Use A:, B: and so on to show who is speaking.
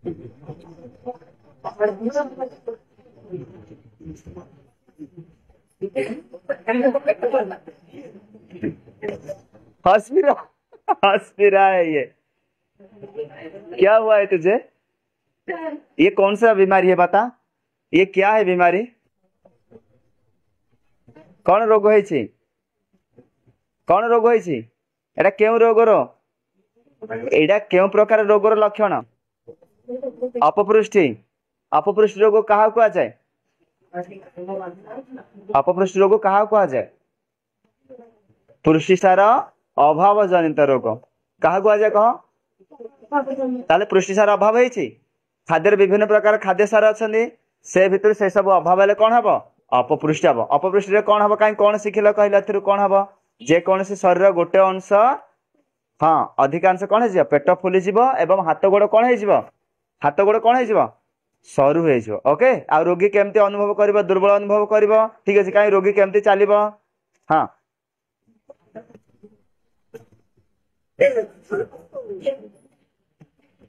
A: हंस भी रहा, हंस भी रहा है ये। क्या हुआ है तुझे? ये कौन सा बीमारी है बता? ये क्या है बीमारी? कौन रोग है? कौन रोग है? एटा क्यों रोगर? एटा क्यों प्रकार रोगर लक्षण? अपपृष्टि। अपपृष्टि रोग कहा कुआ जाए? अपपृष्टि रोग कहा कुआ जाए? पुष्टिसार अभाव जनित रोग कहा कुआ जाए कह? ताले पुष्टिसार अभाव है। खाद्य विभिन्न प्रकार खाद्य सार अच्छा से भितर से सब अभाव हेले कौन हम? अपपृष्टि हम। अपपृष्टि कौन हम? कहीं कौन शिखिल कहला कौन हम? जेकोसी शरीर गोटे अंश, हाँ अधिकांश कौन हो पेट फुलीज एवं हाथ गोड़ कौन हो? हाथ गोड़ कौन हो? सरू हो। ओके आ रोगी केमती अनुभव कर? दुर्बल अनुभव कर। ठीक अच्छे कहीं रोगी केमती चलो? हाँ